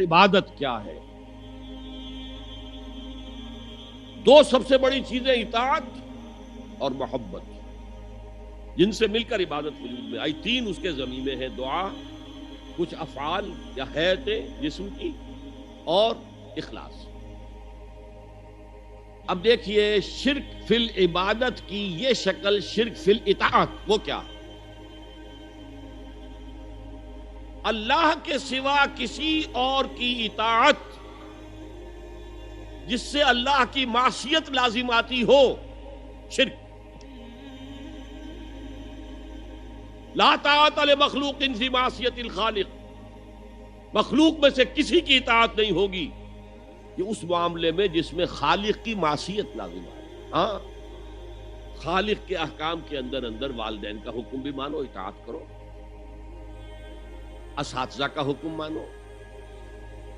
عبادت کیا ہے؟ دو سب سے بڑی چیزیں اطاعت اور محبت، جن سے مل کر عبادت وجود میں آئی۔ تین اس کے ضمیمے ہیں: دعا، کچھ افعال یا حیاتیں جسم کی، اور اخلاص۔ اب دیکھیے، شرک فی العبادت کی یہ شکل، شرک فی الاطاعت، وہ کیا؟ اللہ کے سوا کسی اور کی اطاعت جس سے اللہ کی معصیت لازم آتی ہو، شرک۔ لا طاعت لمخلوق فی معصیت الخالق، مخلوق میں سے کسی کی اطاعت نہیں ہوگی کہ اس معاملے میں جس میں خالق کی معصیت لازم ہے۔ ہاں، خالق کے احکام کے اندر اندر والدین کا حکم بھی مانو، اطاعت کرو، اساتذہ کا حکم مانو،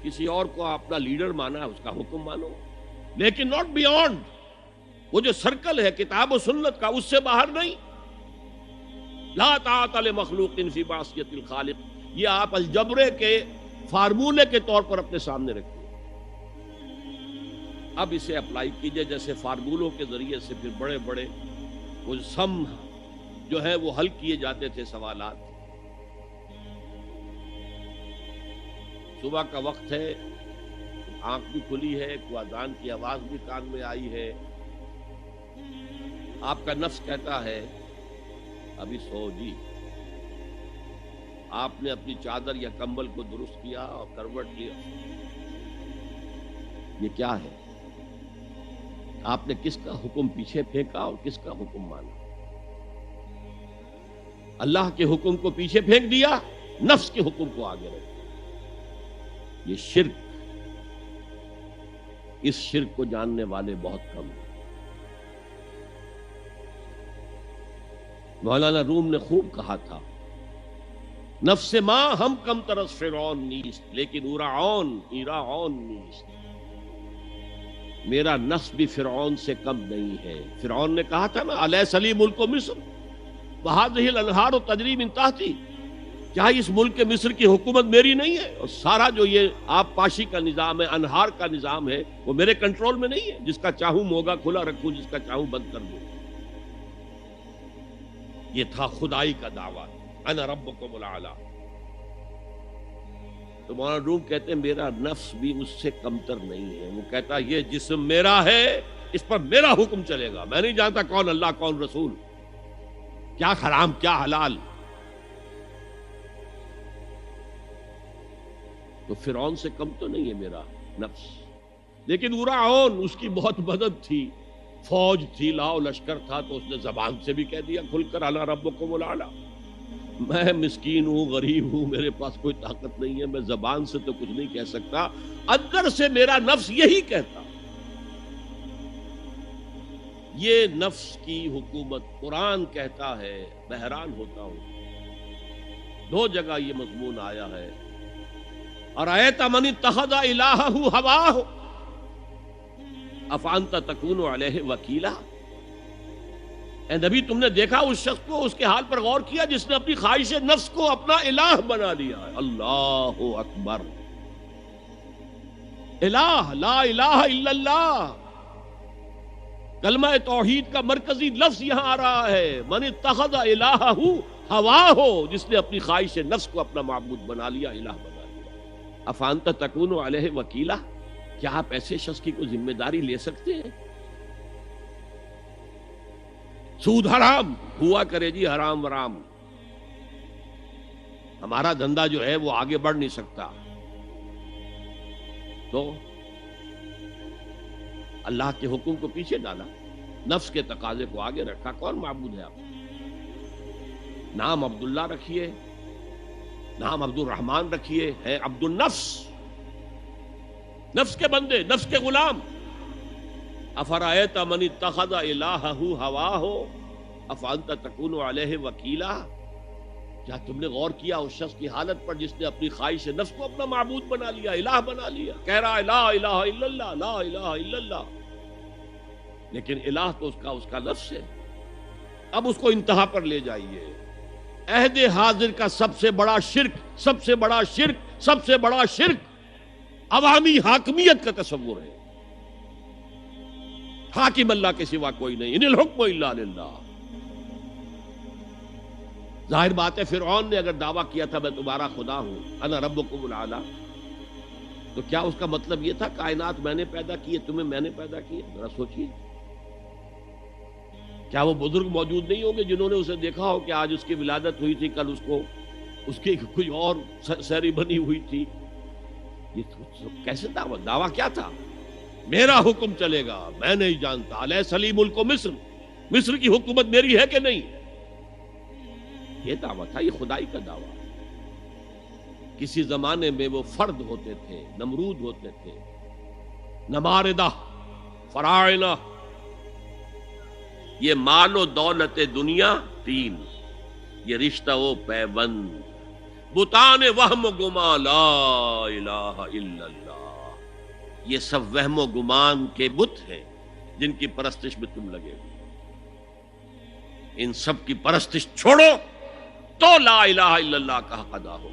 کسی اور کو اپنا لیڈر مانا ہے اس کا حکم مانو، لیکن ناٹ بیونڈ وہ جو سرکل ہے کتاب و سنت کا، اس سے باہر نہیں۔ لا طاعت لمخلوق فی معصیت الخالق، یہ آپ الجبرے کے فارمولے کے طور پر اپنے سامنے رکھیں۔ اب اسے اپلائی کیجئے، جیسے فارمولوں کے ذریعے سے پھر بڑے بڑے وہ سم جو ہے وہ حل کیے جاتے تھے سوالات۔ صبح کا وقت ہے، آنکھ بھی کھلی ہے، کوئی اذان کی آواز بھی کان میں آئی ہے، آپ کا نفس کہتا ہے ابھی سو جی۔ آپ نے اپنی چادر یا کمبل کو درست کیا اور کروٹ لیا، یہ کیا ہے؟ آپ نے کس کا حکم پیچھے پھینکا اور کس کا حکم مانا؟ اللہ کے حکم کو پیچھے پھینک دیا، نفس کے حکم کو آگے رکھ دیا۔ یہ شرک، اس شرک کو جاننے والے بہت کم ہیں۔ مولانا روم نے خوب کہا تھا، نفس ما ہم کم ترس فرعون نیست لیکن ایراعون نیست۔ میرا نفس بھی فرعون سے کم نہیں ہے۔ فرعون نے کہا تھا نا، الیس لی ملک مصر وہذہ الانہار تجری من تحتی، کیا اس ملک مصر کی حکومت میری نہیں ہے؟ اور سارا جو یہ آب پاشی کا نظام ہے، انہار کا نظام ہے، وہ میرے کنٹرول میں نہیں ہے؟ جس کا چاہوں موگا کھلا رکھوں، جس کا چاہوں بند کر دوں۔ یہ تھا خدائی کا دعویٰ، انا ربکم الاعلی۔ تو مولانا روم کہتے ہیں میرا نفس بھی اس سے کمتر نہیں ہے۔ وہ کہتا یہ جسم میرا ہے، اس پر میرا حکم چلے گا، میں نہیں جانتا کون اللہ کون رسول، کیا حرام کیا حلال۔ تو فرعون سے کم تو نہیں ہے میرا نفس، لیکن ایراعون اس کی بہت مدد تھی، فوج تھی، لاؤ لشکر تھا، تو اس نے زبان سے بھی کہہ دیا کھل کر انا ربکم الاعلی۔ میں مسکین ہوں، غریب ہوں، میرے پاس کوئی طاقت نہیں ہے، میں زبان سے تو کچھ نہیں کہہ سکتا، اندر سے میرا نفس یہی کہتا۔ یہ نفس کی حکومت قرآن کہتا ہے، میں حیران ہوتا ہوں، دو جگہ یہ مضمون آیا ہے، ارأیت من اتخذ الہہ ہواہ افانت تکون علیہ وکیلا۔ اے نبی، تم نے دیکھا اس شخص کو، اس کے حال پر غور کیا جس نے اپنی خواہش نفس کو اپنا الہ بنا لیا ہے۔ اللہ اکبر، الہ، لا الہ الا اللہ، کلمہ توحید کا مرکزی لفظ یہاں آ رہا ہے، من اتخذ الہہ ہواہ، جس نے اپنی خواہش نفس کو اپنا معبود بنا لیا، الہ بنا لیا۔ افانت تکون علیہ وکیلا، کیا آپ ایسے شخص کی کوئی ذمہ داری لے سکتے ہیں؟ سود حرام ہوا کرے جی، حرام ورام، ہمارا دھندا جو ہے وہ آگے بڑھ نہیں سکتا، تو اللہ کے حکم کو پیچھے ڈالا، نفس کے تقاضے کو آگے رکھا۔ کون معبود ہے آپ؟ نام عبداللہ رکھیے، نام عبد الرحمن رکھیے، ہے عبد النفس، نفس کے بندے، نفس کے غلام۔ افرأیت من اتخذ الہہ ہواہ افانت تکون علیہ وکیلا، کیا تم نے غور کیا اس شخص کی حالت پر جس نے اپنی خواہش نفس کو اپنا معبود بنا لیا، الہ بنا لیا، کہہ رہا ہے لا الہ الا اللہ، لا الہ الا اللہ، لیکن الہ تو اس کا نفس ہے۔ اب اس کو انتہا پر لے جائیے۔ عہد حاضر کا سب سے بڑا شرک، سب سے بڑا شرک، سب سے بڑا شرک عوامی حاکمیت کا تصور ہے. حاکم اللہ کے سوا کوئی نہیں. ان الحکم الا للہ. ظاہر بات ہے فرعون نے اگر دعویٰ کیا تھا میں تمہارا خدا ہوں، انا ربکم الاعلی، تو کیا اس کا مطلب یہ تھا کائنات میں نے پیدا کی ہے، تمہیں میں نے پیدا کی ہے؟ ذرا سوچیے. کیا وہ بزرگ موجود نہیں ہوں گے جنہوں نے اسے دیکھا ہو کہ آج اس کی ولادت ہوئی تھی، کل اس کو اس کی کوئی اور سیری بنی ہوئی تھی؟ یہ کیسے دعویٰ کیا تھا؟ میرا حکم چلے گا، میں نہیں جانتا. الیس لی ملک مصر، مصر کی حکومت میری ہے کہ نہیں؟ یہ دعویٰ تھا، یہ خدائی کا دعویٰ. کسی زمانے میں وہ فرد ہوتے تھے، نمرود ہوتے تھے، نماردہ، فراعنہ. یہ مال و دولت دنیا تین، یہ رشتہ و پیوند، بتان وہم و گما لا الہ الا اللہ. یہ سب وہم و گمان کے بت ہیں جن کی پرستش میں تم لگے ہوئے. ان سب کی پرستش چھوڑو تو لا الہ الا اللہ کا حق ادا ہو.